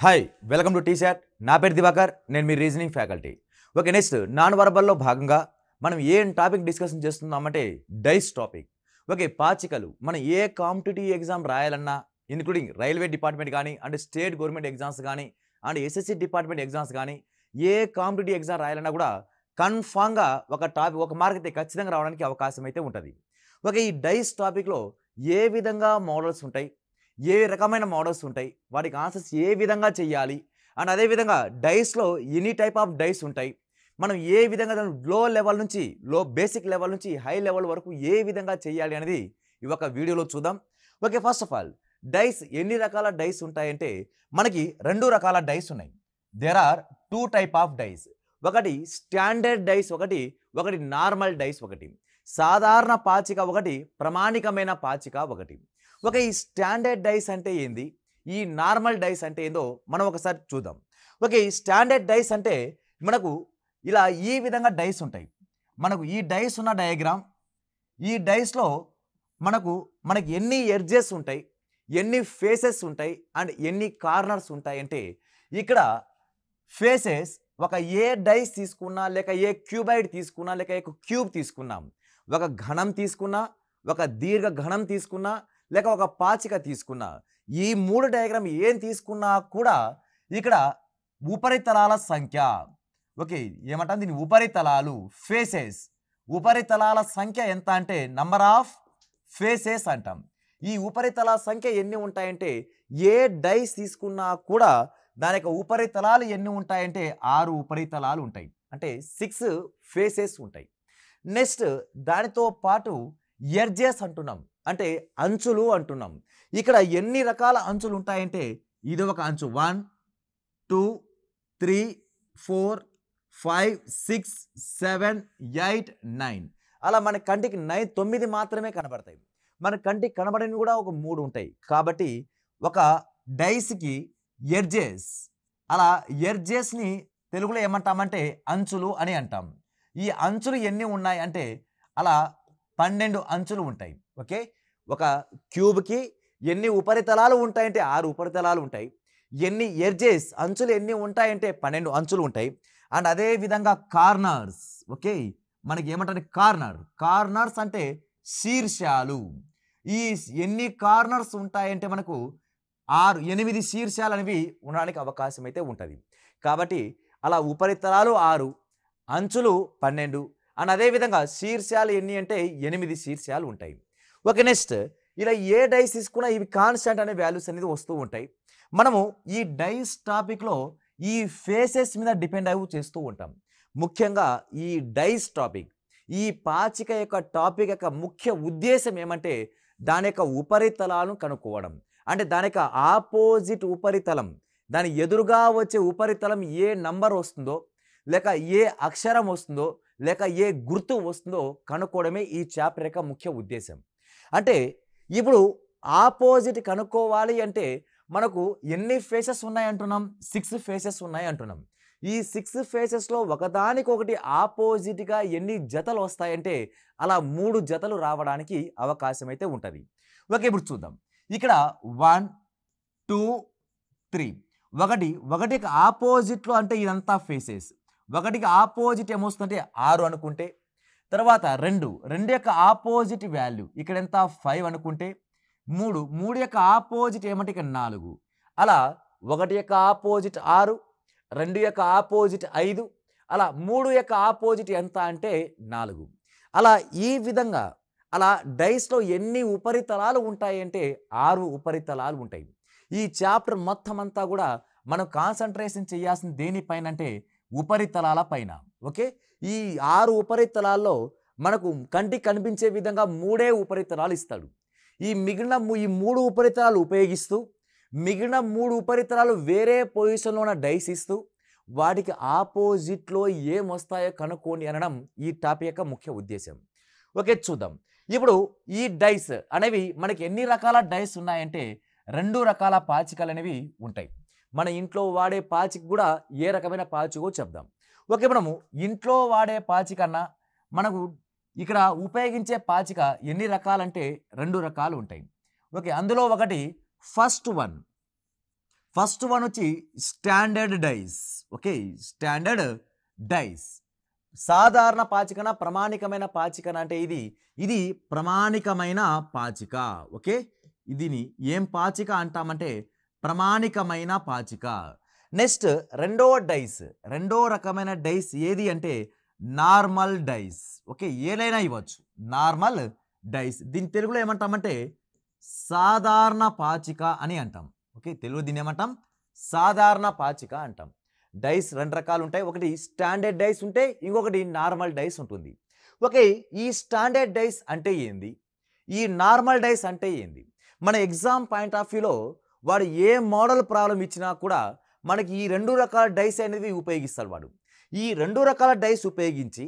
Hi welcome to T-SAT. నా పేరు దివాకర్, నేను మీ reasoning faculty. Okay, next non వర్బల్లో భాగంగా మనం ఏం టాపిక్ డిస్కషన్ చేస్తున్నామంటే డైస్ టాపిక్. ఓకే, పాచికలు మనం ఏ కాంపిటేటివ్ ఎగ్జామ్ రాయాలన్నా, ఇంక్లూడింగ్ రైల్వే డిపార్ట్మెంట్ కానీ అండ్ స్టేట్ గవర్నమెంట్ ఎగ్జామ్స్ కానీ అండ్ ఎస్ఎస్సి డిపార్ట్మెంట్ ఎగ్జామ్స్ కానీ ఏ కాంపిటేటివ్ ఎగ్జామ్ రాయాలన్నా కూడా కన్ఫామ్గా ఒక మార్క్ అయితే ఖచ్చితంగా రావడానికి అవకాశం అయితే ఉంటుంది. ఓకే, ఈ డైస్ టాపిక్లో ఏ విధంగా మోడల్స్ ఉంటాయి, ఏ రకమైన మోడల్స్ ఉంటాయి, వాటికి ఆన్సర్స్ ఏ విధంగా చేయాలి అండ్ అదేవిధంగా డైస్లో ఎనీ టైప్ ఆఫ్ డైస్ ఉంటాయి, మనం ఏ విధంగా లో లెవెల్ నుంచి బేసిక్ లెవెల్ నుంచి హై లెవెల్ వరకు ఏ విధంగా చేయాలి అనేది ఈ ఒక వీడియోలో చూద్దాం. Okay, first of all dice ఎన్ని రకాల డైస్ ఉంటాయంటే మనకి రెండు రకాల డైస్ ఉన్నాయి. There are two type of dice. ఒకటి స్టాండర్డ్ డైస్, ఒకటి నార్మల్ డైస్, ఒకటి సాధారణ పాచిక, ఒకటి ప్రామాణికమైన పాచిక, ఒకటి. ఓకే, ఈ స్టాండర్డ్ డైస్ అంటే ఏంది, ఈ నార్మల్ డైస్ అంటే ఏందో మనం ఒకసారి చూద్దాం. ఓకే, ఈ స్టాండర్డ్ డైస్ అంటే మనకు ఇలా ఈ విధంగా డైస్ ఉంటాయి. మనకు ఈ డైస్ ఉన్న డయాగ్రామ్, ఈ డైస్లో మనకి ఎన్ని ఎడ్జెస్ ఉంటాయి, ఎన్ని ఫేసెస్ ఉంటాయి అండ్ ఎన్ని కార్నర్స్ ఉంటాయి అంటే ఇక్కడ ఫేసెస్ ఒక ఏ డైస్ తీసుకున్నా, లేక ఏ క్యూబాయిడ్ తీసుకున్నా, లేక ఒక క్యూబ్ తీసుకున్నాం, ఒక ఘనం తీసుకున్నా, ఒక దీర్ఘ ఘనం తీసుకున్నా, లేక ఒక పాచిక తీసుకున్నా, ఈ మూడు డయాగ్రామ్ ఏం తీసుకున్నా కూడా ఇక్కడ ఉపరితలాల సంఖ్య, ఓకే ఏమంటాం దీన్ని, ఉపరితలాలు, ఫేసెస్, ఉపరితలాల సంఖ్య ఎంత అంటే నంబర్ ఆఫ్ ఫేసెస్ అంటాం. ఈ ఉపరితలాల సంఖ్య ఎన్ని ఉంటాయంటే ఏ డైస్ తీసుకున్నా కూడా దాని యొక్క ఉపరితలాలు ఎన్ని ఉంటాయంటే 6 ఉపరితలాలు ఉంటాయి, అంటే 6 ఫేసెస్ ఉంటాయి. నెక్స్ట్ దానితో పాటు ఎడ్జెస్ అంటున్నాం, అంటే అంచులు అంటున్నాం. ఇక్కడ ఎన్ని రకాల అంచులు ఉంటాయంటే ఇది ఒక అంచు 1 2 3 4 5 6 7 8 9, అలా మన కంటికి 9 మాత్రమే కనబడతాయి. మన కంటికి కనబడని కూడా ఒక 3 ఉంటాయి. కాబట్టి ఒక డైస్కి ఎడ్జెస్, అలా ఎడ్జెస్ని తెలుగులో ఏమంటామంటే అంచులు అని అంటాం. ఈ అంచులు ఎన్ని ఉన్నాయి అంటే అలా 12 అంచులు ఉంటాయి. ఓకే, ఒక క్యూబ్కి ఎన్ని ఉపరితలాలు ఉంటాయంటే 6 ఉపరితలాలు ఉంటాయి. ఎన్ని ఎడ్జెస్, అంచులు ఎన్ని ఉంటాయంటే 12 అంచులు ఉంటాయి. అండ్ అదే విధంగా కార్నర్స్, ఓకే మనకి ఏమంటారు కార్నర్స్ అంటే శీర్షాలు. ఈ ఎన్ని కార్నర్స్ ఉంటాయంటే మనకు 8 శీర్షాలు అనేవి ఉండడానికి అవకాశం అయితే ఉంటుంది. కాబట్టి అలా ఉపరితలాలు 6, అంచులు 12 అండ్ అదేవిధంగా శీర్షాలు ఎన్ని అంటే 8 శీర్షాలు ఉంటాయి. ఓకే, నెక్స్ట్ ఇలా ఏ డైస్ తీసుకున్నా ఇవి కాన్స్టెంట్ అనే వాల్యూస్ అనేది వస్తూ ఉంటాయి. మనము ఈ డైస్ టాపిక్లో ఈ ఫేసెస్ మీద డిపెండ్ అయ్యి చేస్తూ ఉంటాం. ముఖ్యంగా ఈ డైస్ టాపిక్, ఈ పాచిక యొక్క టాపిక్ యొక్క ముఖ్య ఉద్దేశం ఏమంటే దాని యొక్క ఉపరితలాలను కనుక్కోవడం, అంటే దాని యొక్క ఆపోజిట్ ఉపరితలం, దాని ఎదురుగా వచ్చే ఉపరితలం ఏ నంబర్ వస్తుందో, లేక ఏ అక్షరం వస్తుందో, లేక ఏ గుర్తు వస్తుందో కనుక్కోవడమే ఈ చాప్టర్ యొక్క ముఖ్య ఉద్దేశం. అంటే ఇప్పుడు ఆపోజిట్ కనుక్కోవాలి అంటే మనకు ఎన్ని ఫేసెస్ ఉన్నాయి అంటున్నాం, 6 ఫేసెస్ ఉన్నాయి అంటున్నాం. ఈ 6 ఫేసెస్లో ఒకదానికొకటి ఆపోజిట్గా ఎన్ని జతలు వస్తాయంటే అలా 3 జతలు రావడానికి అవకాశం అయితే ఉంటుంది. ఓకే, ఇప్పుడు చూద్దాం. ఇక్కడ 1 2 3, ఒకటికి ఆపోజిట్లో అంటే ఇదంతా ఫేసెస్, ఒకటికి ఆపోజిట్ ఏమొస్తుందంటే 6 అనుకుంటే, తర్వాత 2 యొక్క ఆపోజిట్ వాల్యూ ఇక్కడ ఎంత 5 అనుకుంటే, 3 యొక్క ఆపోజిట్ ఏమంటే ఇక్కడ 4, అలా 1 యొక్క ఆపోజిట్ 6, 2 యొక్క ఆపోజిట్ 5, అలా 3 యొక్క ఆపోజిట్ ఎంత అంటే 4. అలా ఈ విధంగా అలా డైస్లో ఎన్ని ఉపరితలాలు ఉంటాయి అంటే 6 ఉపరితలాలు ఉంటాయి. ఈ చాప్టర్ మొత్తం అంతా కూడా మనం కాన్సన్ట్రేషన్ చేయాల్సింది దేనిపైన అంటే ఉపరితలాల పైన. ఓకే, ఈ 6 ఉపరితలాల్లో మనకు కంటికి కనిపించే విధంగా 3 ఉపరితలాలు ఇస్తాడు. ఈ మిగిలిన 3 ఉపరితలాలు ఉపయోగిస్తూ మిగిలిన 3 ఉపరితలాలు వేరే పొజిషన్లో ఉన్న డైస్ ఇస్తూ వాటికి ఆపోజిట్లో ఏమొస్తాయో కనుక్కోండి అనడం ఈ టాపిక్ యొక్క ముఖ్య ఉద్దేశం. ఓకే, చూద్దాం. ఇప్పుడు ఈ డైస్ అనేవి మనకి ఎన్ని రకాల డైస్ ఉన్నాయంటే 2 రకాల పాచికలు అనేవి ఉంటాయి. మన ఇంట్లో వాడే పాచిక కూడా ఏ రకమైన పాచికో చెప్దాం. ఓకే, మనము ఇంట్లో వాడే పాచికన్నా మనకు ఇక్కడ ఉపయోగించే పాచిక ఎన్ని రకాలంటే 2 రకాలు ఉంటాయి. ఓకే, అందులో ఒకటి ఫస్ట్ వన్ ఫస్ట్ వన్ వచ్చి standard dice. Okay, standard dice సాధారణ పాచికన ప్రామాణికమైన పాచికన అంటే ఇది ప్రామాణికమైన పాచిక. ఓకే, దీని ఏం పాచిక అంటామంటే ప్రామాణికమైన పాచిక. నెక్స్ట్ రెండో రకమైన డైస్ ఏది అంటే నార్మల్ డైస్. ఓకే, ఏదైనా ఇవ్వచ్చు, నార్మల్ డైస్. దీని తెలుగులో ఏమంటామంటే సాధారణ పాచిక అని అంటాం. ఓకే, తెలుగు దీన్ని ఏమంటాం సాధారణ పాచిక అంటాం. డైస్ రెండు రకాలు ఉంటాయి, ఒకటి స్టాండర్డ్ డైస్ ఉంటాయి, ఇంకొకటి నార్మల్ డైస్ ఉంటుంది. ఓకే, ఈ స్టాండర్డ్ డైస్ అంటే ఏంది, ఈ నార్మల్ డైస్ అంటే ఏంది? మన ఎగ్జామ్ పాయింట్ ఆఫ్ వ్యూలో వాడు ఏ మోడల్ ప్రాబ్లం ఇచ్చినా కూడా మనకి ఈ రెండు రకాల డైస్ అనేవి ఉపయోగిస్తాడు వాడు. ఈ రెండు రకాల డైస్ ఉపయోగించి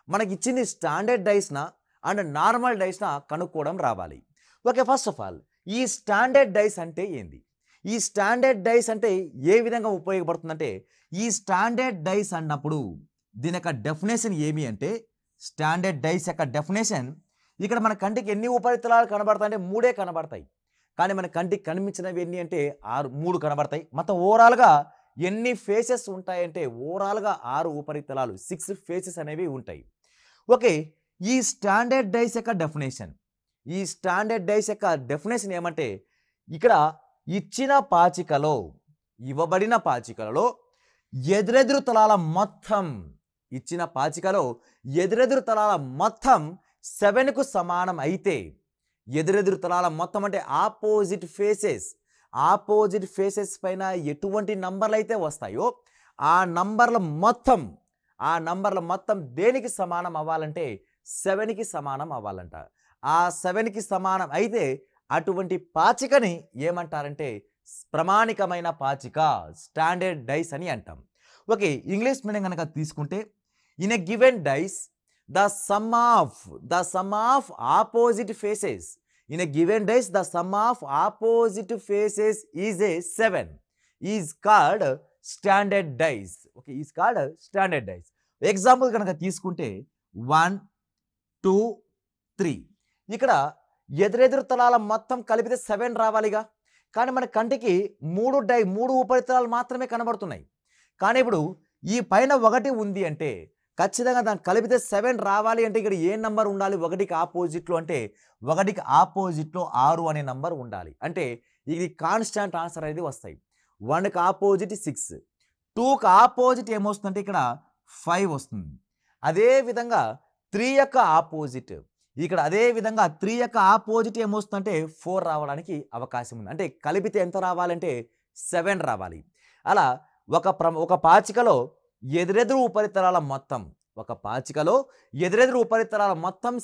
మనకి ఇచ్చింది స్టాండర్డ్ డైస్నా అండ్ నార్మల్ డైస్నా కనుక్కోవడం రావాలి. ఓకే, ఫస్ట్ ఆఫ్ ఆల్ ఈ స్టాండర్డ్ డైస్ అంటే ఏంది, ఈ స్టాండర్డ్ డైస్ అంటే ఏ విధంగా ఉపయోగపడుతుందంటే, ఈ స్టాండర్డ్ డైస్ అన్నప్పుడు దీని యొక్క డెఫినేషన్ ఏమి అంటే, స్టాండర్డ్ డైస్ యొక్క డెఫినేషన్ ఇక్కడ మన కంటికి ఎన్ని ఉపరితలాలు కనబడతాయి అంటే 3 కనబడతాయి. కానీ మన కంటికి కనిపించినవి ఎన్ని అంటే 3 కనబడతాయి. మొత్తం ఓవరాల్గా ఎన్ని ఫేసెస్ ఉంటాయంటే ఓవరాల్గా 6 ఉపరితలాలు, 6 ఫేసెస్ అనేవి ఉంటాయి. ఓకే, ఈ స్టాండర్డ్ డైస్ యొక్క డెఫినేషన్, ఈ స్టాండర్డ్ డైస్ యొక్క డెఫినేషన్ ఏమంటే, ఇక్కడ ఇచ్చిన పాచికలో, ఇవ్వబడిన పాచికలలో ఎదురెదురు తలాల మొత్తం, ఇచ్చిన పాచికలో ఎదురెదురు తలాల మొత్తం 7కు సమానం అయితే, ఎదురెదురు తలాల మొత్తం అంటే ఆపోజిట్ ఫేసెస్ పైన ఎటువంటి నంబర్లు అయితే వస్తాయో ఆ నంబర్ల మొత్తం దేనికి సమానం అవ్వాలంటే 7కి సమానం అవ్వాలంట. ఆ 7కి సమానం అయితే అటువంటి పాచికని ఏమంటారంటే ప్రామాణికమైన పాచిక, స్టాండర్డ్ డైస్ అని అంటాం. ఓకే, ఇంగ్లీష్ మీడియం కనుక తీసుకుంటే, in a given dice the sum of opposite faces, in a given dice the sum of opposite faces is a 7, is called standard dice. Okay, is called standard dice. Example కనుక తీసుకుంటే 1 2 3, ఇక్కడ ఎదురెదురు తలాల మొత్తం కలిపితే 7 రావాలిగా. కానీ మన కంటికి 3 ఉపరితలాలు మాత్రమే కనబడుతున్నాయి. కానీ ఇప్పుడు ఈ పైన 1 ఉంది అంటే ఖచ్చితంగా దాన్ని కలిపితే 7 రావాలి అంటే ఇక్కడ ఏ నంబర్ ఉండాలి, 1కి ఆపోజిట్లో అంటే 1కి ఆపోజిట్లో 6 అనే నంబర్ ఉండాలి. అంటే ఇది కాన్స్టాంట్ ఆన్సర్ అనేది వస్తాయి. 1కి ఆపోజిట్ 6, 2కి ఆపోజిట్ ఏమొస్తుందంటే ఇక్కడ 5 వస్తుంది. అదేవిధంగా 3 యొక్క ఆపోజిట్, ఇక్కడ అదేవిధంగా 3 యొక్క ఆపోజిట్ ఏమొస్తుందంటే 4 రావడానికి అవకాశం ఉంది. అంటే కలిపితే ఎంత రావాలంటే 7 రావాలి. అలా ఒక పాచికలో ఎదురెదురు ఉపరితలాల మొత్తం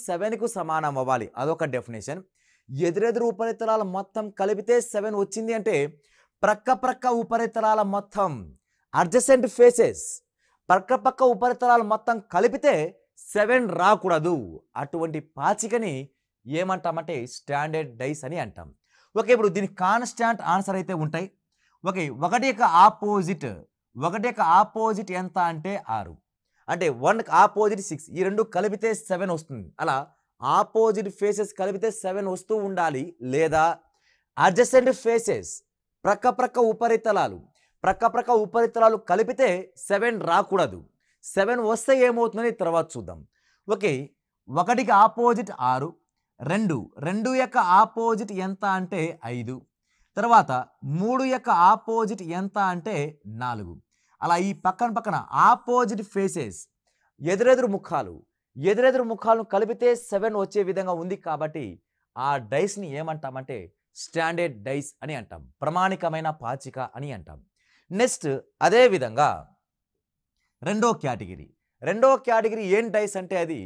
7కు సమానం అవ్వాలి, అదొక డెఫినేషన్. ఎదురెదురు ఉపరితలాల మొత్తం కలిపితే 7 వచ్చింది అంటే ప్రక్క ఉపరితలాల మొత్తం అడ్జసెంట్ ఫేసెస్, ప్రక్క ఉపరితలాల మొత్తం కలిపితే 7 రాకూడదు. అటువంటి పాచికని ఏమంటామంటే స్టాండర్డ్ డైస్ అని అంటాం. ఓకే, ఇప్పుడు దీనికి కాన్స్టాంట్ ఆన్సర్ అయితే ఉంటాయి. ఓకే, 1 యొక్క ఆపోజిట్ ఎంత అంటే 6, అంటే 1కి ఆపోజిట్ 6, ఈ రెండు కలిపితే 7 వస్తుంది. అలా ఆపోజిట్ ఫేసెస్ కలిపితే 7 వస్తూ ఉండాలి. లేదా అడ్జసెంట్ ఫేసెస్, ప్రక్క ఉపరితలాలు కలిపితే 7 రాకూడదు. 7 వస్తే ఏమవుతుందని తర్వాత చూద్దాం. ఓకే, 1కి ఆపోజిట్ 6, 2 యొక్క ఆపోజిట్ ఎంత అంటే 5, తర్వాత 3 యొక్క ఆపోజిట్ ఎంత అంటే 4. అలా ఈ పక్కన ఆపోజిట్ ఫేసెస్, ఎదురెదురు ముఖాలను కలిపితే 7 వచ్చే విధంగా ఉంది. కాబట్టి ఆ డైస్ని ఏమంటామంటే స్టాండర్డ్ డైస్ అని అంటాం, ప్రామాణికమైన పాచిక అని అంటాం. నెక్స్ట్ అదేవిధంగా రెండో కేటగిరీ ఏం డైస్ అంటే అది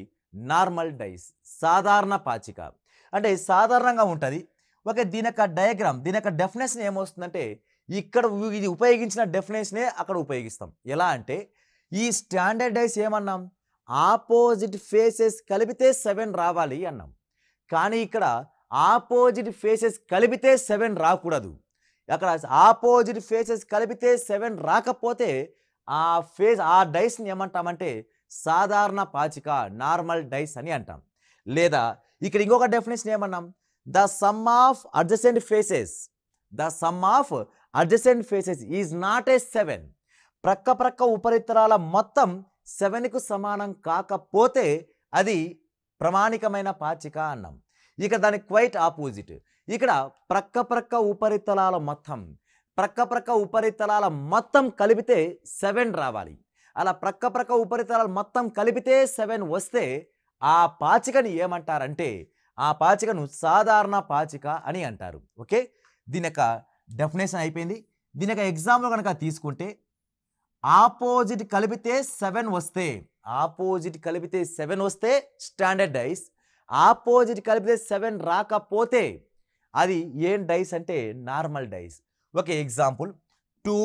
నార్మల్ డైస్, సాధారణ పాచిక. అంటే సాధారణంగా ఉంటుంది. ఓకే, దీని యొక్క డయాగ్రామ్, దీని యొక్క డెఫినేషన్ ఏమొస్తుందంటే ఇక్కడ ఇది ఉపయోగించిన డెఫినేషనే అక్కడ ఉపయోగిస్తాం. ఎలా అంటే ఈ స్టాండర్డ్ డైస్ ఏమన్నాం, ఆపోజిట్ ఫేసెస్ కలిపితే 7 రావాలి అన్నాం. కానీ ఇక్కడ ఆపోజిట్ ఫేసెస్ కలిపితే 7 రాకూడదు. అక్కడ ఆపోజిట్ ఫేసెస్ కలిపితే 7 రాకపోతే ఆ డైస్ని ఏమంటామంటే సాధారణ పాచిక, నార్మల్ డైస్ అని అంటాం. లేదా ఇక్కడ ఇంకొక డెఫినేషన్ ఏమన్నాం, the sum of adjacent adjacent faces is not a 7. ప్రక్క ఉపరితలాల మొత్తం 7కు సమానం కాకపోతే అది ప్రామాణికమైన పాచిక అన్నాం. ఇక దాని క్వైట్ ఆపోజిట్. ఇక్కడ ప్రక్క ఉపరితలాల మొత్తం కలిపితే 7 రావాలి. అలా ప్రక్క ఉపరితలాలు మొత్తం కలిపితే 7 వస్తే ఆ పాచికని ఏమంటారంటే ఆ పాచికను సాధారణ పాచిక అని అంటారు. ఓకే, దీని యొక్క డెఫినేషన్ అయిపోయింది. దీని యొక్క ఎగ్జాంపుల్ కనుక తీసుకుంటే ఆపోజిట్ కలిపితే 7 వస్తే స్టాండర్డ్ డైస్. ఆపోజిట్ కలిపితే 7 రాకపోతే అది ఏం డైస్ అంటే normal dice. Okay, example 2,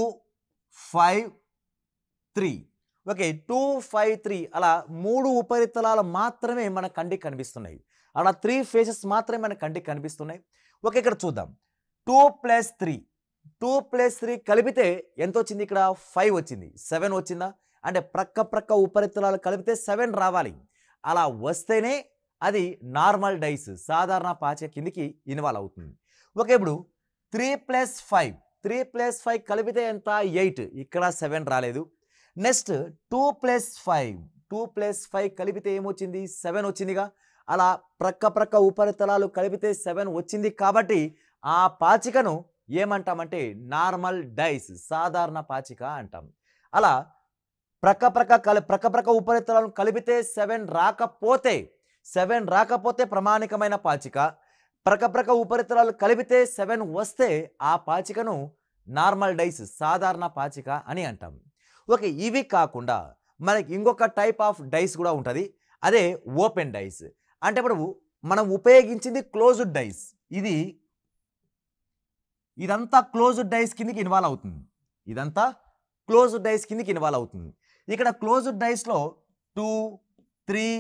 5, 3. Okay, 2, 5, 3 అలా 3 ఉపరితలాలు మాత్రమే మన కంటికి కనిపిస్తున్నాయి. అలా 3 ఫేసెస్ మాత్రమే మన కంటికి కనిపిస్తున్నాయి. ఓకే, ఇక్కడ చూద్దాం. 2 + 3 కలిపితే ఎంత వచ్చింది? ఇక్కడ 5 వచ్చింది. 7 వచ్చిందా అంటే ప్రక్క ఉపరితలాలు కలిపితే 7 రావాలి. అలా వస్తేనే అది నార్మల్ డైస్, సాధారణ పాచిక కిందికి ఇన్వాల్వ్ అవుతుంది. ఓకే, ఇప్పుడు 3 + 5 కలిపితే ఎంత? 8. ఇక్కడ 7 రాలేదు. నెక్స్ట్ 2 + 5 కలిపితే ఏమొచ్చింది? 7 వచ్చిందిగా. అలా ప్రక్క ఉపరితలాలు కలిపితే 7 వచ్చింది కాబట్టి ఆ పాచికను ఏమంటామంటే నార్మల్ డైస్, సాధారణ పాచిక అంటాం. అలా ప్రక్క ఉపరితలాలను కలిపితే 7 రాకపోతే ప్రామాణికమైన పాచిక. ప్రక్క ఉపరితలాలు కలిపితే 7 వస్తే ఆ పాచికను నార్మల్ డైస్, సాధారణ పాచిక అని అంటాం. ఓకే, ఇవి కాకుండా మనకి ఇంకొక టైప్ ఆఫ్ డైస్ కూడా ఉంటుంది. అదే ఓపెన్ డైస్. అంటే ఇప్పుడు మనం ఉపయోగించింది క్లోజ్డ్ డైస్. ఇదంతా క్లోజ్డ్ డైస్ కిందకి ఇన్వాల్వ్ అవుతుంది. ఇక్కడ క్లోజ్డ్ డైస్లో 2, 3,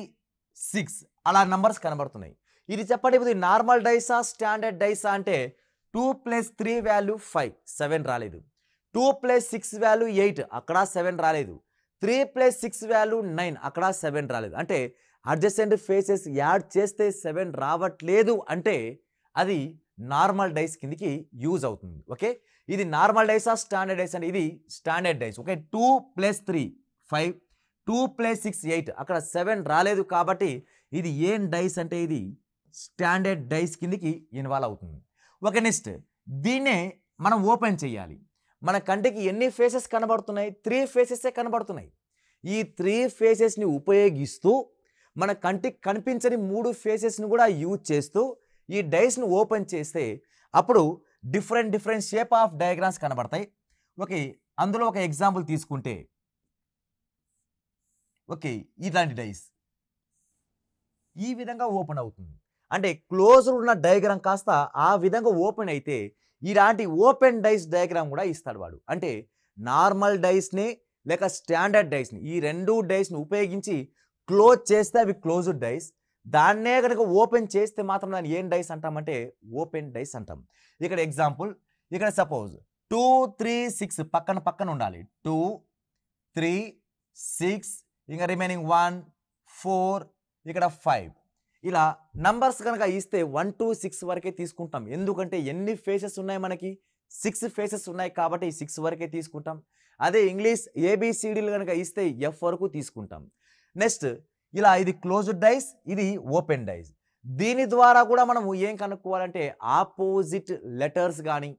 6 అలా నంబర్స్ కనబడుతున్నాయి. ఇది చెప్పండి, ఇది నార్మల్ డైసా స్టాండర్డ్ డైసా అంటే 2 + 3 వాల్యూ 5, 7 రాలేదు. 2 + 6 వాల్యూ 8, అక్కడ 7 రాలేదు. 3 + 6 వాల్యూ 9, అక్కడ 7 రాలేదు. అంటే అడ్జసెంట్ ఫేసెస్ యాడ్ చేస్తే 7 రావట్లేదు అంటే అది నార్మల్ డైస్ కిందికి యూజ్ అవుతుంది. ఓకే, ఇది నార్మల్ డైసా స్టాండర్డ్ డైస్ అంటే ఇది స్టాండర్డ్ డైస్. ఓకే, 2 + 3 5, 2 + 6 8, అక్కడ 7 రాలేదు కాబట్టి ఇది ఏం డైస్ అంటే ఇది స్టాండర్డ్ డైస్ కిందికి ఇన్వాల్వ్ అవుతుంది. ఓకే, నెక్స్ట్ దీన్నే మనం ఓపెన్ చేయాలి. మన కంటికి ఎన్ని ఫేసెస్ కనబడుతున్నాయి? 3 ఫేసెసే కనబడుతున్నాయి. ఈ 3 ఫేసెస్ని ఉపయోగిస్తూ మన కంటికి కనిపించని 3 ఫేసెస్ని కూడా యూజ్ చేస్తూ ఈ డైస్ను ఓపెన్ చేస్తే అప్పుడు డిఫరెంట్ షేప్ ఆఫ్ డయాగ్రామ్స్ కనబడతాయి. ఓకే, అందులో ఒక ఎగ్జాంపుల్ తీసుకుంటే ఓకే, ఇలాంటి డైస్ ఈ విధంగా ఓపెన్ అవుతుంది. అంటే క్లోజ్ ఉన్న డయాగ్రామ్ కాస్త ఆ విధంగా ఓపెన్ అయితే ఇలాంటి ఓపెన్ డైస్ డయాగ్రామ్ కూడా ఇస్తాడు వాడు. అంటే నార్మల్ డైస్ని లేక స్టాండర్డ్ డైస్ని, ఈ 2 డైస్ని ఉపయోగించి క్లోజ్ చేస్తే అవి క్లోజ్డ్ డైస్. దాన్నే కనుక ఓపెన్ చేస్తే మాత్రం దాన్ని ఏం డైస్ అంటామంటే ఓపెన్ డైస్ అంటాం. ఇక్కడ ఎగ్జాంపుల్, ఇక్కడ సపోజ్ 2, 3, 6 పక్కన ఉండాలి. 2, 3, 6 ఇంకా రిమైనింగ్ 1, 4 ఇక్కడ 5 ఇలా నంబర్స్ కనుక ఇస్తే 1 to 6 వరకే తీసుకుంటాం. ఎందుకంటే ఎన్ని ఫేసెస్ ఉన్నాయి? మనకి 6 ఫేసెస్ ఉన్నాయి కాబట్టి 6 వరకే తీసుకుంటాం. అదే ఇంగ్లీష్ ABCDలు కనుక ఇస్తే F వరకు తీసుకుంటాం. నెక్స్ట్ ఇలా ఇది క్లోజ్డ్ డైస్, ఇది ఓపెన్ డైస్. దీని ద్వారా కూడా మనము ఏం కనుక్కోవాలంటే ఆపోజిట్ లెటర్స్ కానీ,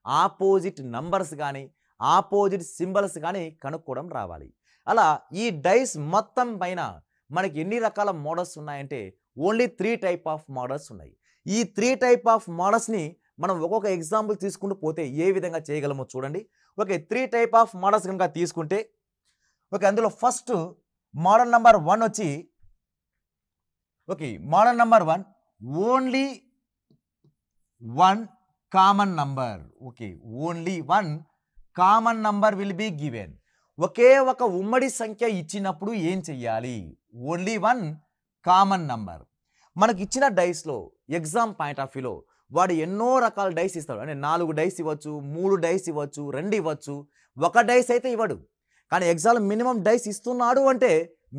ఆపోజిట్ నంబర్స్ కానీ, ఆపోజిట్ సింబల్స్ కానీ కనుక్కోవడం రావాలి. అలా ఈ డైస్ మొత్తం పైన మనకి ఎన్ని రకాల మోడల్స్ ఉన్నాయంటే ఓన్లీ 3 టైప్ ఆఫ్ మోడల్స్ ఉన్నాయి. ఈ 3 టైప్ ఆఫ్ మోడల్స్ని మనం ఒక్కొక్క ఎగ్జాంపుల్ తీసుకుంటూ పోతే ఏ విధంగా చేయగలమో చూడండి. ఓకే, 3 టైప్ ఆఫ్ మోడల్స్ కనుక తీసుకుంటే ఓకే, అందులో ఫస్ట్ మోడల్ నెంబర్ 1 వచ్చి okay, model number 1 only 1 common number. Okay, only 1 common number will be given. ఒకే ఒక ఉమ్మడి సంఖ్య ఇచ్చినప్పుడు ఏం చెయ్యాలి? Only 1 common number. మనకి ఇచ్చిన డైస్లో ఎగ్జామ్ పాయింట్ ఆఫ్ వ్యూలో వాడు ఎన్నో రకాల డైస్ ఇస్తాడు. అంటే 4 డైస్ ఇవ్వచ్చు, 3 డైస్ ఇవ్వచ్చు, 2 ఇవ్వచ్చు, 1 డైస్ అయితే ఇవ్వడు. కానీ ఎగ్జామ్ మినిమం డైస్ ఇస్తున్నాడు అంటే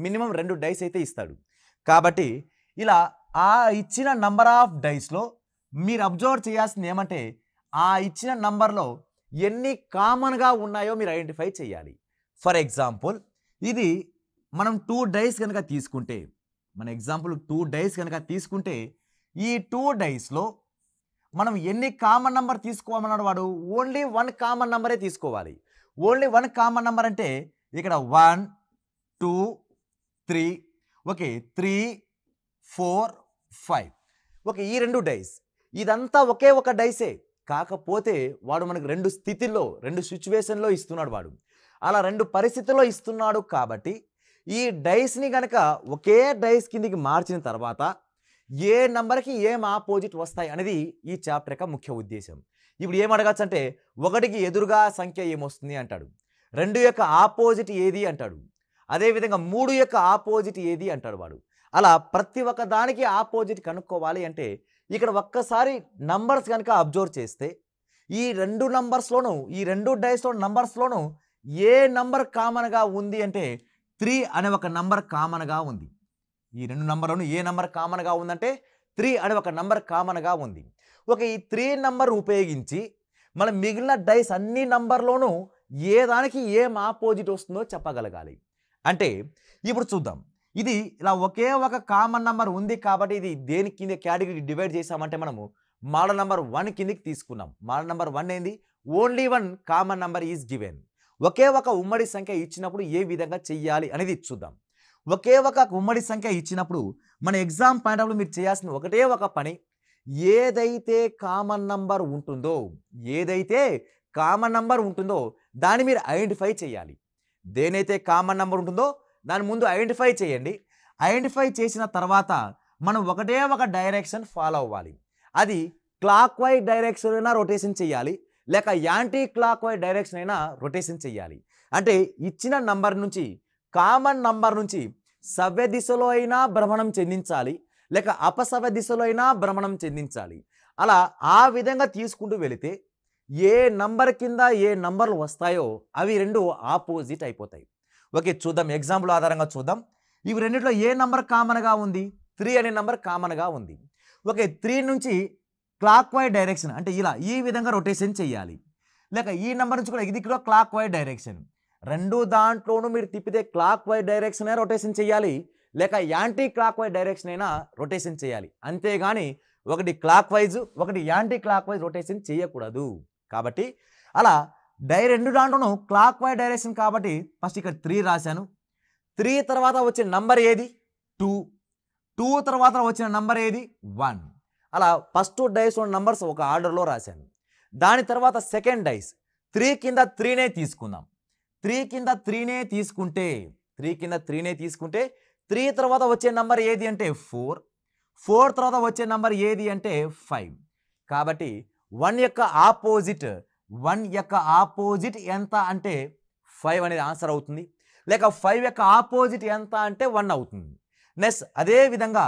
మినిమం 2 డైస్ అయితే ఇస్తాడు. కాబట్టి ఇలా ఆ ఇచ్చిన నంబర్ ఆఫ్ డైస్లో మీరు అబ్జర్వ్ చేయాల్సింది ఏమంటే ఆ ఇచ్చిన నంబర్లో ఎన్ని కామన్గా ఉన్నాయో మీరు ఐడెంటిఫై చేయాలి. ఫర్ ఎగ్జాంపుల్ ఇది మనం 2 డైస్ కనుక తీసుకుంటే, మన ఎగ్జాంపుల్ 2 డైస్ కనుక తీసుకుంటే, ఈ 2 డైస్లో మనం ఎన్ని కామన్ నెంబర్ తీసుకోమన్నాడు వాడు? ఓన్లీ 1 కామన్ నెంబరే తీసుకోవాలి. ఓన్లీ 1 కామన్ నెంబర్ అంటే ఇక్కడ 1 2 3 ఓకే 3 4 5 ఓకే ఈ 2 డైస్, ఇదంతా ఒకే ఒక డైసే. కాకపోతే వాడు మనకు 2 స్థితిలో 2 సిచ్యువేషన్లో ఇస్తున్నాడు వాడు. అలా 2 పరిస్థితుల్లో ఇస్తున్నాడు కాబట్టి ఈ డైస్ని కనుక ఒకే డైస్ కిందికి మార్చిన తర్వాత ఏ నంబర్కి ఏం ఆపోజిట్ వస్తాయి అనేది ఈ చాప్టర్ యొక్క ముఖ్య ఉద్దేశం. ఇప్పుడు ఏం అడగచ్చు అంటే 1కి ఎదురుగా సంఖ్య ఏమొస్తుంది అంటాడు, 2 యొక్క ఆపోజిట్ ఏది అంటాడు, అదేవిధంగా 3 యొక్క ఆపోజిట్ ఏది అంటాడు వాడు. అలా ప్రతి ఒక్క దానికి ఆపోజిట్ కనుక్కోవాలి అంటే ఇక్కడ ఒక్కసారి నంబర్స్ కనుక అబ్జర్వ్ చేస్తే ఈ 2 నంబర్స్లోనూ ఈ 2 డైస్లో నంబర్స్లోనూ ఏ నంబర్ కామన్గా ఉంది అంటే 3 అనే ఒక నంబర్ కామన్గా ఉంది. ఈ 2 నంబర్లోనూ ఏ నంబర్ కామన్గా ఉందంటే 3 అనే ఒక నంబర్ కామన్గా ఉంది. ఓకే ఈ 3 నంబర్ ఉపయోగించి మనం మిగిలిన డైస్ అన్ని నంబర్లోనూ ఏ దానికి ఏం ఆపోజిట్ వస్తుందో చెప్పగలగాలి. అంటే ఇప్పుడు చూద్దాం, ఇది ఇలా ఒకే ఒక కామన్ నంబర్ ఉంది కాబట్టి ఇది దేని కింద కేటగిరీ డివైడ్ చేసామంటే మనము మోడల్ నెంబర్ 1 కిందకి తీసుకున్నాం. మోడల్ నెంబర్ 1 ఏంది? Only 1 common number is given. ఒకే ఒక ఉమ్మడి సంఖ్య ఇచ్చినప్పుడు ఏ విధంగా చెయ్యాలి అనేది చూద్దాం. ఒకే ఒక ఉమ్మడి సంఖ్య ఇచ్చినప్పుడు మన ఎగ్జామ్ పాయింట్ ఆఫ్ మీరు చేయాల్సిన ఒకటే ఒక పని, ఏదైతే కామన్ నంబర్ ఉంటుందో దాన్ని మీరు ఐడెంటిఫై చేయాలి. దేనైతే కామన్ నంబర్ ఉంటుందో దాని ముందు ఐడెంటిఫై చేయండి. ఐడెంటిఫై చేసిన తర్వాత మనం ఒకటే ఒక డైరెక్షన్ ఫాలో అవ్వాలి. అది క్లాక్ వైజ్ డైరెక్షన్ అయినా రొటేషన్ చేయాలి, లేక యాంటీ క్లాక్ వైజ్ డైరెక్షన్ అయినా రొటేషన్ చేయాలి. అంటే ఇచ్చిన నంబర్ నుంచి కామన్ నంబర్ నుంచి సవ్య దిశలో అయినా భ్రమణం చెందించాలి, లేక అపసవ్య దిశలో అయినా భ్రమణం చెందించాలి. అలా ఆ విధంగా తీసుకుంటూ వెళితే ఏ నంబర్ కింద ఏ నంబర్లు వస్తాయో అవి 2 ఆపోజిట్ అయిపోతాయి. ఓకే చూద్దాం, ఎగ్జాంపుల్ ఆధారంగా చూద్దాం. ఇవి రెండిట్లో ఏ నంబర్ కామన్గా ఉంది? 3 అనే నంబర్ కామన్గా ఉంది. ఓకే 3 నుంచి క్లాక్ వైజ్ డైరెక్షన్ అంటే ఇలా ఈ విధంగా రొటేషన్ చేయాలి, లేక ఈ నెంబర్ నుంచి కూడా ఇది కూడా క్లాక్ వైజ్ డైరెక్షన్. 2 దాంట్లోనూ మీరు తిప్పితే క్లాక్ వైజ్ డైరెక్షన్ అయినా రొటేషన్ చేయాలి, లేక యాంటీ క్లాక్ వైజ్ డైరెక్షన్ అయినా రొటేషన్ చేయాలి. అంతేగాని ఒకటి క్లాక్ వైజ్ ఒకటి యాంటీ క్లాక్ వైజ్ రొటేషన్ చేయకూడదు. కాబట్టి అలా 2 దాంట్లోనూ క్లాక్ వైజ్ డైరెక్షన్ కాబట్టి ఫస్ట్ ఇక్కడ 3 రాశాను. 3 తర్వాత వచ్చిన నంబర్ ఏది? 2 తర్వాత వచ్చిన నంబర్ ఏది? 1. అలా ఫస్ట్ డైస్ ఉన్న నంబర్స్ ఒక ఆర్డర్లో రాశాను. దాని తర్వాత సెకండ్ డైస్ 3 కింద 3నే తీసుకుందాం. 3 కింద 3నే తీసుకుంటే 3 తర్వాత వచ్చే నంబర్ ఏది అంటే 4 తర్వాత వచ్చే నంబర్ ఏది అంటే 5. కాబట్టి 1 యొక్క ఆపోజిట్ ఎంత అంటే 5 అనేది ఆన్సర్ అవుతుంది, లేక 5 యొక్క ఆపోజిట్ ఎంత అంటే 1 అవుతుంది. నెక్స్ట్ అదే విధంగా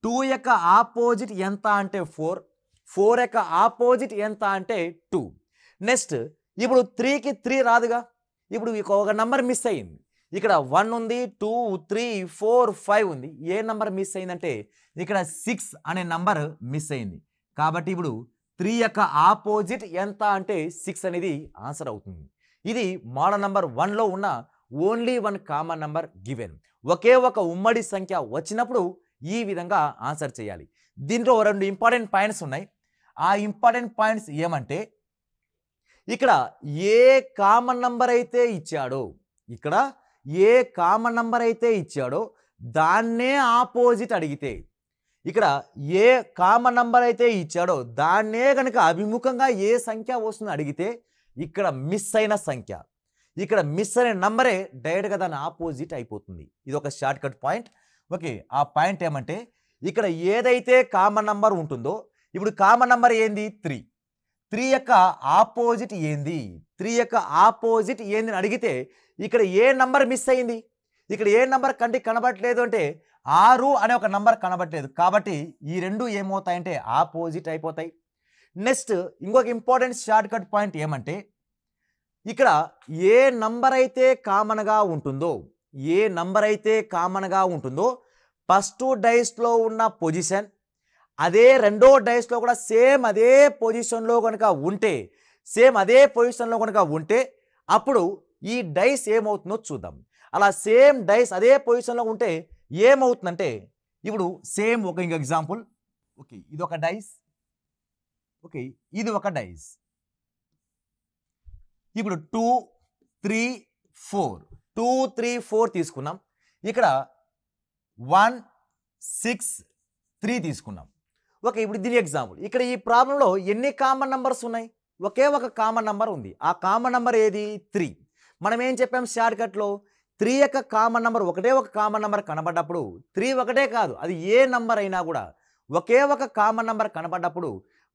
2 యొక్క ఆపోజిట్ ఎంత అంటే 4 యొక్క ఆపోజిట్ ఎంత అంటే 2. నెక్స్ట్ ఇప్పుడు 3కి 3 రాదుగా, ఇప్పుడు ఒక నంబర్ మిస్ అయింది. ఇక్కడ 1 ఉంది, 2 3 4 5 ఉంది. ఏ నంబర్ మిస్ అయిందంటే ఇక్కడ 6 అనే నంబర్ మిస్ అయింది. కాబట్టి ఇప్పుడు 3 యొక్క ఆపోజిట్ ఎంత అంటే 6 అనేది ఆన్సర్ అవుతుంది. ఇది మోడల్ నెంబర్ 1లో ఉన్న ఓన్లీ 1 కామన్ నెంబర్ గివెన్. ఒకే ఒక ఉమ్మడి సంఖ్య వచ్చినప్పుడు ఈ విధంగా ఆన్సర్ చేయాలి. దీంట్లో 2 ఇంపార్టెంట్ పాయింట్స్ ఉన్నాయి. ఆ ఇంపార్టెంట్ పాయింట్స్ ఏమంటే ఇక్కడ ఏ కామన్ నంబర్ అయితే ఇచ్చాడో దాన్నే ఆపోజిట్ అడిగితే, ఇక్కడ ఏ కామన్ నంబర్ అయితే ఇచ్చాడో దాన్నే కనుక అభిముఖంగా ఏ సంఖ్య వస్తుందో అడిగితే ఇక్కడ మిస్ అయిన నంబరే డైరెక్ట్గా దాని ఆపోజిట్ అయిపోతుంది. ఇది ఒక షార్ట్ కట్ పాయింట్. ఓకే ఆ పాయింట్ ఏమంటే ఇక్కడ ఏదైతే కామన్ నంబర్ ఉంటుందో, ఇప్పుడు కామన్ నంబర్ ఏంది? 3 యొక్క ఆపోజిట్ ఏంది? 3 యొక్క ఆపోజిట్ ఏంది అని అడిగితే ఇక్కడ ఏ నంబర్ మిస్ అయింది? ఇక్కడ ఏ నంబర్ కంటికి కనబడట్లేదు అంటే 6 అనే ఒక నంబర్ కనబడట్లేదు. కాబట్టి ఈ 2 ఏమవుతాయంటే ఆపోజిట్ అయిపోతాయి. నెక్స్ట్ ఇంకొక ఇంపార్టెంట్ షార్ట్ కట్ పాయింట్ ఏమంటే ఇక్కడ ఏ నంబర్ అయితే కామన్గా ఉంటుందో ఫస్ట్ డైస్లో ఉన్న పొజిషన్ అదే రెండో డైస్లో కూడా సేమ్ అదే పొజిషన్లో కనుక ఉంటే సేమ్ అదే పొజిషన్లో కనుక ఉంటే అప్పుడు ఈ డైస్ ఏమవుతుందో చూద్దాం. అలా సేమ్ డైస్ అదే పొజిషన్లో ఉంటే ఏమవుతుందంటే ఇప్పుడు సేమ్ ఒక ఎగ్జాంపుల్. ఓకే, ఇది ఒక డైస్. ఓకే, ఇది ఒక డైస్. ఇప్పుడు 2 3 4 2 3 4 తీసుకున్నాం. ఇక్కడ 1 6 3 తీసుకున్నాం. ఓకే, ఇప్పుడు దీని ఎగ్జాంపుల్. ఇక్కడ ఈ ప్రాబ్లంలో ఎన్ని కామన్ నంబర్స్ ఉన్నాయి? ఒకే ఒక కామన్ నంబర్ ఉంది. ఆ కామన్ నంబర్ ఏది? 3. మనం ఏం చెప్పాం షార్ట్ కట్లో? 3 యొక్క కామన్ నంబర్ ఒకటే ఒక కామన్ నంబర్ కనబడ్డప్పుడు 3 ఒకటే కాదు, అది ఏ నంబర్ అయినా కూడా ఒకే ఒక కామన్ నంబర్ కనబడ్డప్పుడు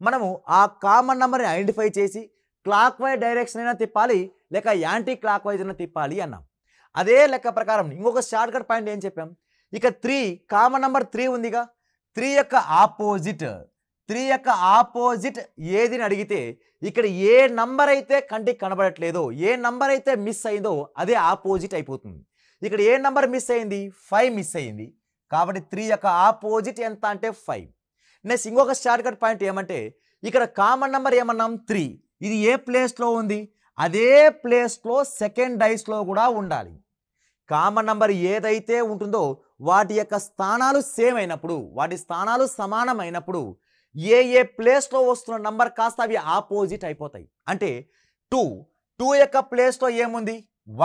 మనము ఆ కామన్ నంబర్ని ఐడెంటిఫై చేసి క్లాక్ వైజ్ డైరెక్షన్ అయినా తిప్పాలి, లేక యాంటీ క్లాక్ వైజ్ అయినా తిప్పాలి అన్నాం. అదే లెక్క ప్రకారం ఇంకొక షార్ట్ కట్ పాయింట్ ఏం చెప్పాం? ఇక 3 కామన్ నంబర్ 3 ఉందిగా, 3 యొక్క ఆపోజిట్ ఏదిని అడిగితే ఇక్కడ ఏ నంబర్ అయితే కంటికి కనబడట్లేదో, ఏ నంబర్ అయితే మిస్ అయిందో అదే ఆపోజిట్ అయిపోతుంది. ఇక్కడ ఏ నంబర్ మిస్ అయింది? 5 మిస్ అయింది. కాబట్టి 3 యొక్క ఆపోజిట్ ఎంత అంటే 5. నెక్స్ట్ ఇంకొక షార్ట్ కట్ పాయింట్ ఏమంటే ఇక్కడ కామన్ నంబర్ ఏమన్నాం? 3. ఇది ఏ ప్లేస్లో ఉంది? అదే ప్లేస్లో సెకండ్ డైస్లో కూడా ఉండాలి. కామన్ నంబర్ ఏదైతే ఉంటుందో వాటి యొక్క స్థానాలు సేమ్ అయినప్పుడు, వాటి స్థానాలు సమానమైనప్పుడు ఏ ప్లేస్లో వస్తున్న నంబర్ కాస్త అవి ఆపోజిట్ అయిపోతాయి. అంటే 2 యొక్క ప్లేస్లో ఏముంది?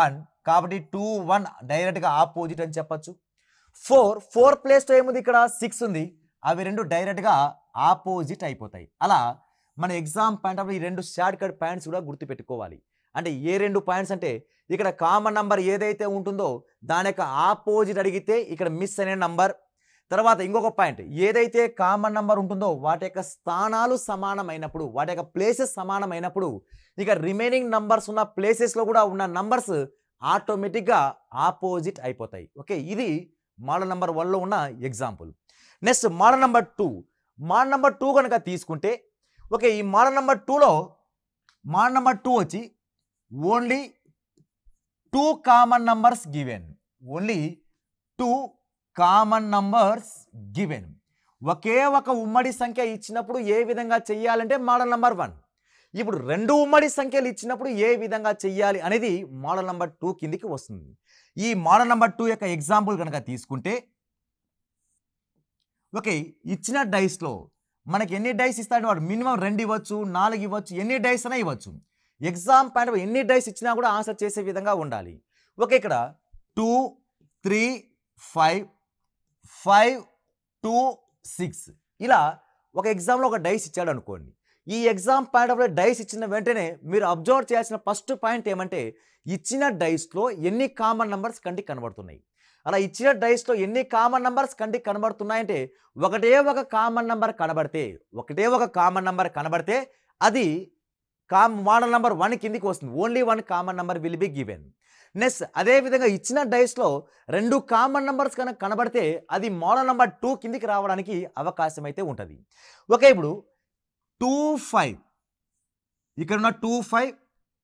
1. కాబట్టి 2 1 డైరెక్ట్గా ఆపోజిట్ అని చెప్పచ్చు. 4 ప్లేస్లో ఏముంది? ఇక్కడ 6 ఉంది. అవి రెండు డైరెక్ట్గా ఆపోజిట్ అయిపోతాయి. అలా మన ఎగ్జామ్ పాయింట్ ఆఫ్ ఈ రెండు షార్ట్ కట్ పాయింట్స్ కూడా గుర్తుపెట్టుకోవాలి. అంటే ఏ రెండు పాయింట్స్ అంటే ఇక్కడ కామన్ నంబర్ ఏదైతే ఉంటుందో దాని యొక్క ఆపోజిట్ అడిగితే ఇక్కడ మిస్ అనే నంబర్. తర్వాత ఇంకొక పాయింట్, ఏదైతే కామన్ నంబర్ ఉంటుందో వాటి యొక్క స్థానాలు సమానమైనప్పుడు, వాటి యొక్క ప్లేసెస్ సమానమైనప్పుడు ఇక రిమైనింగ్ నంబర్స్ ఉన్న ప్లేసెస్లో కూడా ఉన్న నంబర్స్ ఆటోమేటిక్గా ఆపోజిట్ అయిపోతాయి. ఓకే, ఇది మోడల్ నెంబర్ 1లో ఉన్న example. Next model number 2. Model number 2 కనుక తీసుకుంటే ఓకే, ఈ మోడల్ నెంబర్ 2లో మోడల్ నెంబర్ 2 వచ్చి only 2 common numbers given. Only 2 common numbers given. ఒకే ఒక ఉమ్మడి సంఖ్య ఇచ్చినప్పుడు ఏ విధంగా చెయ్యాలంటే మోడల్ నెంబర్ 1. ఇప్పుడు 2 ఉమ్మడి సంఖ్యలు ఇచ్చినప్పుడు ఏ విధంగా చెయ్యాలి అనేది మోడల్ నెంబర్ 2 కిందికి వస్తుంది. ఈ మోడల్ నెంబర్ 2 యొక్క ఎగ్జాంపుల్ కనుక తీసుకుంటే ఓకే, ఇచ్చిన డైస్లో మనకి ఎన్ని డైస్ ఇస్తాడు వాడు? మినిమం 2 ఇవ్వచ్చు, 4 ఇవ్వచ్చు, ఎన్ని డైస్ అయినా ఇవ్వచ్చు. ఎగ్జామ్ పాయింట్ ఎన్ని డైస్ ఇచ్చినా కూడా ఆన్సర్ చేసే విధంగా ఉండాలి. ఓకే, ఇక్కడ 2 3 5 5 2 6 ఇలా ఒక ఎగ్జామ్లో ఒక డైస్ ఇచ్చాడు అనుకోండి. ఈ ఎగ్జామ్ పాయింట్ ఆఫ్ డైస్ ఇచ్చిన వెంటనే మీరు అబ్జర్వ్ చేయాల్సిన ఫస్ట్ పాయింట్ ఏమంటే ఇచ్చిన డైస్లో ఎన్ని కామన్ నంబర్స్ కంటికి కనబడుతున్నాయి. అలా ఇచ్చిన డైస్లో ఎన్ని కామన్ నంబర్స్ కంటికి కనబడుతున్నాయంటే ఒకటే ఒక కామన్ నంబర్ కనబడితే అది మోడల్ నెంబర్ 1 కిందికి వస్తుంది. Only 1 common number will be given. Next అదేవిధంగా ఇచ్చిన డైస్లో 2 కామన్ నంబర్స్ కనుక కనబడితే అది మోడల్ నెంబర్ 2 కిందికి రావడానికి అవకాశం అయితే ఉంటుంది. ఓకే, ఇప్పుడు 2 5 ఇక్కడున్న 2 5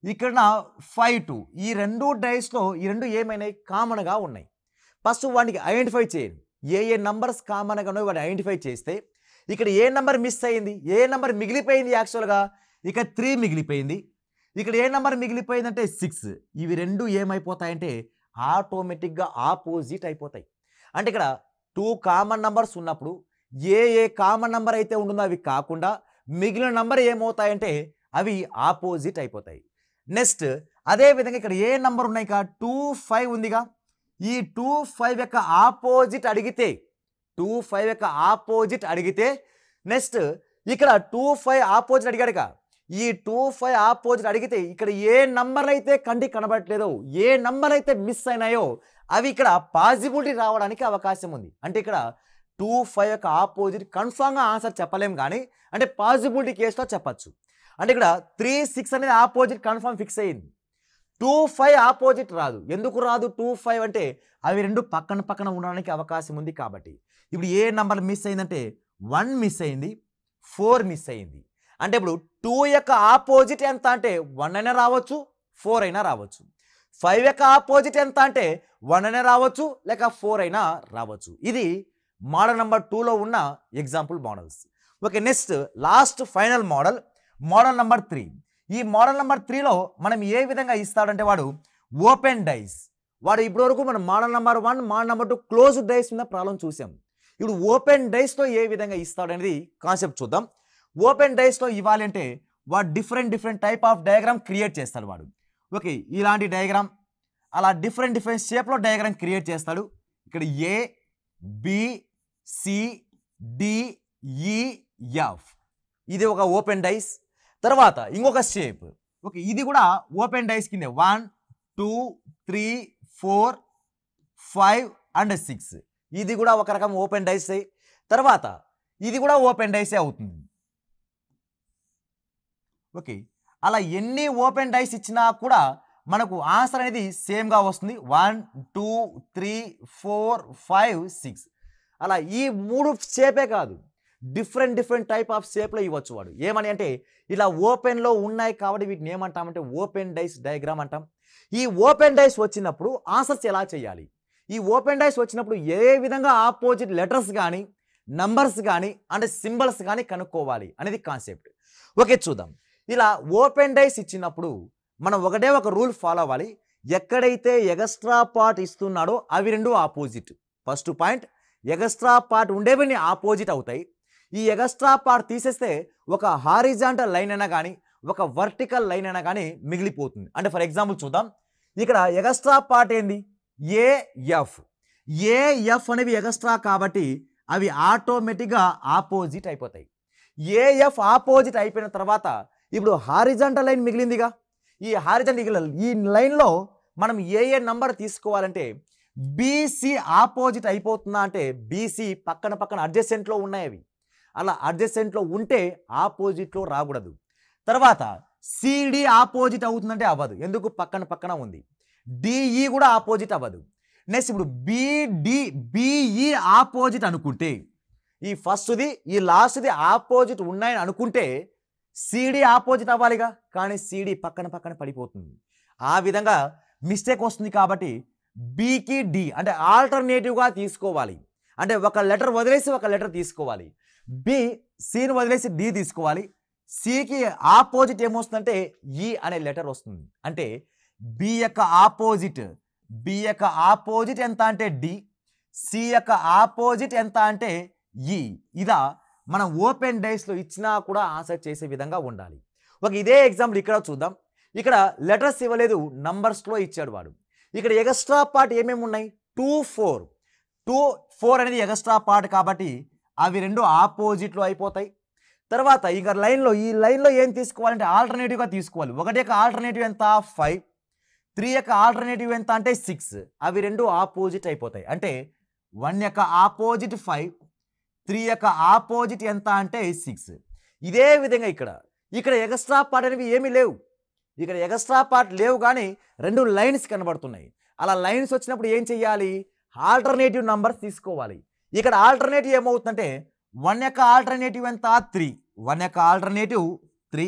ఇక్కడున్న 5 2 ఈ రెండు డైస్లో ఈ రెండు ఏమైనాయి? కామన్గా ఉన్నాయి. ఫస్ట్ వాటికి ఐడెంటిఫై చేయండి. ఏ నంబర్స్ కామన్గా ఉన్నాయో వాటిని ఐడెంటిఫై చేస్తే ఇక్కడ ఏ నెంబర్ మిస్ అయింది, ఏ నెంబర్ మిగిలిపోయింది? యాక్చువల్గా ఇక్కడ 3 మిగిలిపోయింది. ఇక్కడ ఏ నెంబర్ మిగిలిపోయిందంటే 6. ఇవి రెండు ఏమైపోతాయంటే ఆటోమేటిక్గా ఆపోజిట్ అయిపోతాయి. అంటే ఇక్కడ 2 కామన్ నంబర్స్ ఉన్నప్పుడు ఏ కామన్ నంబర్ అయితే ఉంటుందో అవి కాకుండా మిగిలిన నంబర్ ఏమవుతాయంటే అవి ఆపోజిట్ అయిపోతాయి. నెక్స్ట్ అదేవిధంగా ఇక్కడ ఏ నంబర్ ఉన్నాయి? 2 5 ఉందిగా, ఈ 2 5 యొక్క ఆపోజిట్ అడిగితే నెక్స్ట్ ఇక్కడ 2 5 ఆపోజిట్ అడిగాడుగా, ఈ 2 5 ఆపోజిట్ అడిగితే ఇక్కడ ఏ నంబర్ అయితే కంటికి కనబడట్లేదో, ఏ నంబర్ అయితే మిస్ అయినాయో అవి ఇక్కడ పాజిబిలిటీ రావడానికి అవకాశం ఉంది. అంటే ఇక్కడ 2 5 యొక్క ఆపోజిట్ కన్ఫామ్గా ఆన్సర్ చెప్పలేం, కానీ అంటే పాజిబిలిటీ కేసులో చెప్పచ్చు. అంటే ఇక్కడ 3 6 అనేది ఆపోజిట్ కన్ఫామ్ ఫిక్స్ అయ్యింది. 2 5 ఆపోజిట్ రాదు. ఎందుకు రాదు? 2 5 అంటే అవి రెండు పక్కన ఉండడానికి అవకాశం ఉంది. కాబట్టి ఇప్పుడు ఏ నంబర్ మిస్ అయిందంటే 1 మిస్ అయింది, 4 మిస్ అయింది. అంటే ఇప్పుడు 2 యొక్క ఆపోజిట్ ఎంత అంటే 1 అయినా రావచ్చు, 4 అయినా రావచ్చు. 5 యొక్క ఆపోజిట్ ఎంత అంటే 1 అయినా రావచ్చు, లేక 4 అయినా రావచ్చు. ఇది మోడల్ నెంబర్ 2లో ఉన్న example models. Okay, next last final model number 3. ఈ మోడల్ నెంబర్ 3లో మనం ఏ విధంగా ఇస్తాడంటే వాడు ఓపెన్ డైస్. వాడు ఇప్పటివరకు మనం మోడల్ నెంబర్ 1 మోడల్ నెంబర్ 2 క్లోజ్డ్ డైస్ మీద ప్రాబ్లం చూసాం. ఇప్పుడు ఓపెన్ డైస్లో ఏ విధంగా ఇస్తాడనేది కాన్సెప్ట్ చూద్దాం. ఓపెన్ డైస్లో ఇవ్వాలి అంటే వాడు different type of diagram create చేస్తాడు వాడు. ఓకే, ఇలాంటి డయాగ్రామ్, అలా డిఫరెంట్ షేప్లో డయాగ్రామ్ క్రియేట్ చేస్తాడు. ఇక్కడ ఏ బి సి డి ఈ ఎఫ్, ఇది ఒక ఓపెన్ డైస్. తర్వాత ఇంకొక షేప్, ఓకే, ఇది కూడా ఓపెన్ డైస్ కిందే 1 2 3 4 5 అండ్ 6, ఇది కూడా ఒక రకం ఓపెన్ డైస్. తర్వాత ఇది కూడా ఓపెన్ డైసే అవుతుంది. ఓకే, అలా ఎన్ని ఓపెన్ డైస్ ఇచ్చినా కూడా మనకు ఆన్సర్ అనేది సేమ్గా వస్తుంది. 1 2 3 4 5 6, అలా ఈ 3 షేపే కాదు, డిఫరెంట్ టైప్ ఆఫ్ షేప్లో ఇవ్వచ్చు వాడు. ఏమని అంటే ఇలా ఓపెన్లో ఉన్నాయి కాబట్టి వీటిని ఏమంటామంటే ఓపెన్ డైస్ డయాగ్రామ్ అంటాం. ఈ ఓపెన్ డైస్ వచ్చినప్పుడు ఆన్సర్స్ ఎలా చేయాలి, ఈ ఓపెన్ డైస్ వచ్చినప్పుడు ఏ విధంగా ఆపోజిట్ లెటర్స్ కానీ నంబర్స్ కానీ అంటే సింబల్స్ కానీ కనుక్కోవాలి అనేది కాన్సెప్ట్. ఓకే, చూద్దాం. ఇలా ఓపెన్ డైస్ ఇచ్చినప్పుడు మనం ఒకటే ఒక రూల్ ఫాలో అవ్వాలి. ఎక్కడైతే ఎగస్ట్రా పార్ట్ ఇస్తున్నాడో అవి రెండు opposite. First point, extra part ఉండేవి ఆపోజిట్ అవుతాయి. ఈ ఎగస్ట్రా పార్ట్ తీసేస్తే ఒక హారిజాంటల్ లైన్ అయినా కానీ ఒక వర్టికల్ లైన్ అయినా కానీ మిగిలిపోతుంది. అంటే ఫర్ ఎగ్జాంపుల్ చూద్దాం, ఇక్కడ ఎగస్ట్రా పార్ట్ ఏంది ఏఎఫ్. ఏఎఫ్ అనేవి ఎగస్ట్రా కాబట్టి అవి ఆటోమేటిక్గా ఆపోజిట్ అయిపోతాయి. ఏఎఫ్ ఆపోజిట్ అయిపోయిన తర్వాత ఇప్పుడు హారిజాంటల్ లైన్ మిగిలిందిగా. ఈ హారిజాంటల్ ఈ లైన్లో మనం ఏ నంబర్ తీసుకోవాలంటే బీసీ ఆపోజిట్ అయిపోతుందా అంటే బీసీ పక్కన అడ్జసెంట్లో ఉన్నాయి అవి. అలా అడ్జసెంట్లో ఉంటే ఆపోజిట్లో రాకూడదు. తర్వాత సిడి ఆపోజిట్ అవుతుందంటే అవ్వదు, ఎందుకు పక్కన ఉంది. డిఈ కూడా ఆపోజిట్ అవ్వదు. నెక్స్ట్ ఇప్పుడు బిఈ ఆపోజిట్ అనుకుంటే, ఈ ఫస్ట్ది ఈ లాస్ట్ది ఆపోజిట్ ఉన్నాయని అనుకుంటే సిడి ఆపోజిట్ అవ్వాలిగా, కానీ సిడి పక్కన పడిపోతుంది. ఆ విధంగా మిస్టేక్ వస్తుంది. కాబట్టి బికి డి అంటే ఆల్టర్నేటివ్గా తీసుకోవాలి. అంటే ఒక లెటర్ వదిలేసి ఒక లెటర్ తీసుకోవాలి. బి సిని వదిలేసి డి తీసుకోవాలి. సికి ఆపోజిట్ ఏమొస్తుందంటే ఈ అనే లెటర్ వస్తుంది. అంటే బి యొక్క ఆపోజిట్ ఎంత అంటే డి, సి యొక్క ఆపోజిట్ ఎంత అంటే ఈ. ఇలా మనం ఓపెన్ డైస్లో ఇచ్చినా కూడా ఆన్సర్ చేసే విధంగా ఉండాలి. ఒక ఇదే ఎగ్జాంపుల్ ఇక్కడ చూద్దాం. ఇక్కడ లెటర్స్ ఇవ్వలేదు, నంబర్స్లో ఇచ్చాడు వాడు. ఇక్కడ ఎగస్ట్రా పార్ట్ ఏమేమి ఉన్నాయి, 2 4 అనేది ఎగస్ట్రా పార్ట్ కాబట్టి అవి రెండు ఆపోజిట్లో అయిపోతాయి. తర్వాత ఇక ఈ లైన్లో ఏం తీసుకోవాలంటే ఆల్టర్నేటివ్గా తీసుకోవాలి. ఒకటి యొక్క ఆల్టర్నేటివ్ ఎంత 5, 3 యొక్క ఆల్టర్నేటివ్ ఎంత అంటే 6, అవి రెండు ఆపోజిట్ అయిపోతాయి. అంటే 1 యొక్క ఆపోజిట్ 5, 3 యొక్క ఆపోజిట్ ఎంత అంటే 6. ఇదే విధంగా ఇక్కడ ఎగస్ట్రా పార్ట్ అనేవి ఏమీ లేవు. ఇక్కడ ఎగస్ట్రా పార్ట్ లేవు కానీ రెండు లైన్స్ కనబడుతున్నాయి. అలా లైన్స్ వచ్చినప్పుడు ఏం చెయ్యాలి, ఆల్టర్నేటివ్ నంబర్స్ తీసుకోవాలి. ఇక్కడ ఆల్టర్నేటివ్ ఏమవుతుందంటే 1 యొక్క ఆల్టర్నేటివ్ ఎంత 3, 1 యొక్క ఆల్టర్నేటివ్ 3.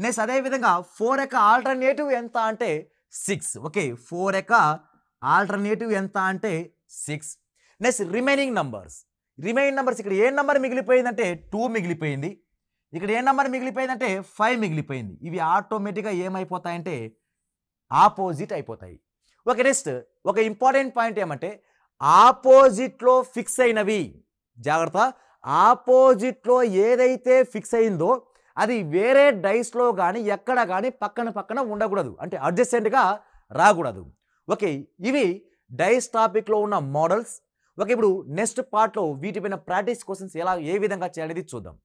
నెక్స్ట్ అదేవిధంగా 4 యొక్క ఆల్టర్నేటివ్ ఎంత అంటే 6. ఓకే, 4 యొక్క ఆల్టర్నేటివ్ ఎంత అంటే 6. నెక్స్ట్ రిమైనింగ్ నంబర్స్ ఇక్కడ ఏ నెంబర్ మిగిలిపోయిందంటే 2 మిగిలిపోయింది. ఇక్కడ ఏ నెంబర్ మిగిలిపోయిందంటే 5 మిగిలిపోయింది. ఇవి ఆటోమేటిక్గా ఏమైపోతాయంటే ఆపోజిట్ అయిపోతాయి. ఓకే, నెక్స్ట్ ఒక ఇంపార్టెంట్ పాయింట్ ఏమంటే ఆపోజిట్లో ఫిక్స్ అయినవి, జాగ్రత్త, ఆపోజిట్లో ఏదైతే ఫిక్స్ అయిందో అది వేరే డైస్లో కానీ ఎక్కడ కానీ పక్కన ఉండకూడదు, అంటే అడ్జసెంట్గా రాకూడదు. ఓకే, ఇవి డైస్ టాపిక్లో ఉన్న మోడల్స్. ఓకే, ఇప్పుడు నెక్స్ట్ పార్ట్లో వీటిపైన ప్రాక్టీస్ క్వశ్చన్స్ ఏ విధంగా చేయాలనేది చూద్దాం.